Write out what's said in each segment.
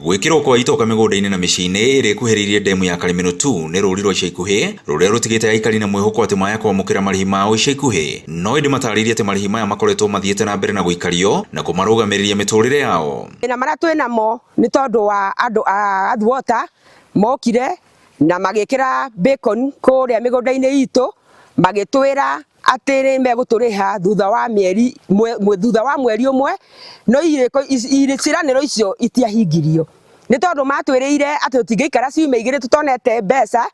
Gwikirwo kwa itoka migunda-ini na micii-ini iri kuhiririe ndemu ya Karimeno 2 ni ruri rwa ica ikuhi ruria rutigite aikari na mwihoko ati maya kwamukira marihi mao ica ikuhi no indi mataririe ati marihi maya makoretwo mathiete na mbere na guikario na kumarugamiria miturire yao. Na maria twinamo ni tondu wa andu a Athwater mokire na magikira bacon kuria migunda-ini itu magitwira atiri meguturiha thutha wa mweri umwe no ciraniro icio itiahingirio ni tondu matwiriire ati tutingiikara ciumia igiri tutonete mbeca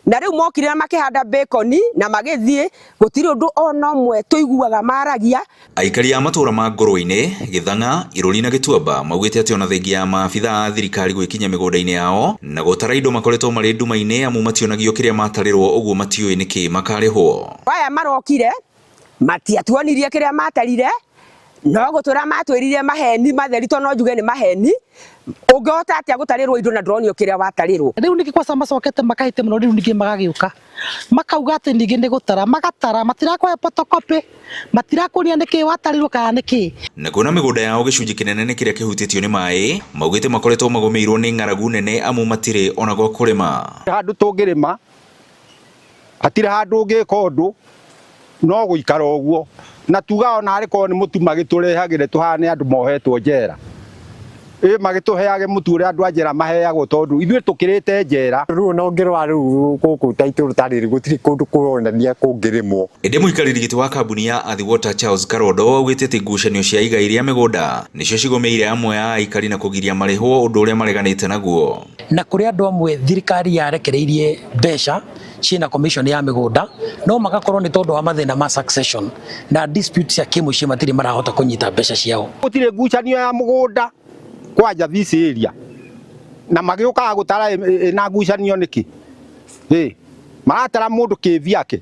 na riu mokire na makihanda bacon na magithie gutiri undu ona umwe tuiguaga maragia. Aikari a matura ma Ngũrwe-ini, Gĩthang'a, Irũri na Gĩtuamba maugite ati ona thengia ya maabitha a thirikari gwikinya migunda-ini yao na gutara indo makoretwo mari nduma-ini amu mationagio kiria matarirwo uguo matiui niki makarihwo. Aya marokire matiatuonirie kiria matarire no gutura matwirire maheni matheri to no njuge ni maheni ungihota atia gutarirwo indo na ndronio kiria watarirwo. Riu niki kwa sama sokete makahite muno riu niki magagiuka makauga ati ningi ni gutara magatara matirakoya photocopy matirakuria niki watarirwo kana niki na kuna migunda yao gicunji kinene ni kiria kihutitio ni mai maugite makoretwo magomeirwo ni ng'aragu nene amu matire ona gwa kurima handu tungirima atire handu ngika undu no guikara uguo na tuga ona ariko ni mutu magiturehagire tuhane andu mohetwo njera magituheage mutu uri andu njera maheagwo tondu ithuĩ tukirite njera riu no ngirwa riu guku taituru tariri gutiri kundu kuronania kungirimwo. Indi muikariri giti wa kambuni ya Athwater Charles Karondo augite ati ngucanio cia igai ria migunda nicio cigomeire amwe a aikari na kugiria marihwo undu uria mareganite naguo na kuri andu amwe thirikari yarekereirie mbeca ciina commission ya migunda no magakorwo ni tondu wa mathina ma succession na disputes ya kimuici matiri marahota kunyita mbeca ciao. Gutire ngucanio ya mugunda kwanja this area na magiuka gutara na ngucanio niki maratara mundu kivi yake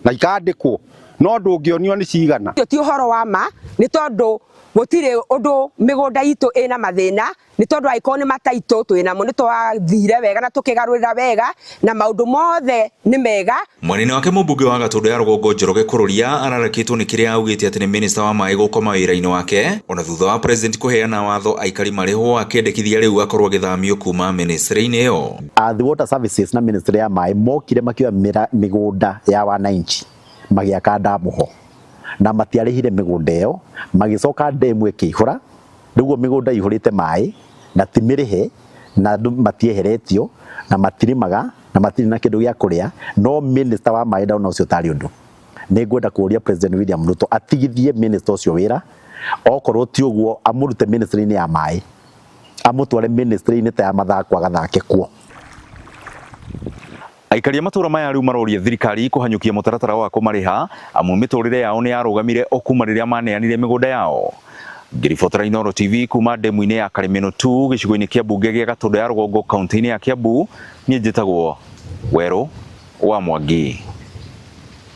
na ikandikwo no ndungionio ni cigana. Ti uhoro wa ma ni tondu gutire undu migunda itu ina mathina ni tondu aiko ni mataito twina mo ni twathire wega na tukigarurira wega na maundu mothe ni mega. Mwanene wake mubunge wa Gatundu ya Rũgongo Njoroge Kururia ararakitwo ni kiria augite ati ni minister wa mai gukoma wira-ini wake ona thutha wa president kuheana watho aikari marihwo akendekithia riu akorwo agithamio kuma ministry-ini iyo. Athwater Services na ministry ya mai mokire makioya migunda ya wananchi magiaka damu ho na matiarihire migunda iyo magicoka ndemu ikihura niguo migunda ihurite mai na timirihe na matieheretio na matirimaga na matiri na kindu gia kuria no minister wa mai ndauna ucio tari undu ni ngwenda kuria president William Ruto atigithie minister ucio wira okorwo ti uguo amurute ministry-ini ya mai amutware ministry-ini ta ya mathako agathake kuo. Aikari matura maya riu maroria thirikari kuhanyukia mutaratara wa kumariha amu miturire yao ni yarugamire okuma riria maneanire migunda yao. Ngiribotera Inooro TV kuma ndemu-ini ya Karimeno 2 gicigo-ini kia bunge gia Gatundu ya Rũgongo kaunti-ini ya Kiambu, nie njitagwo Werũ wa Mwangi.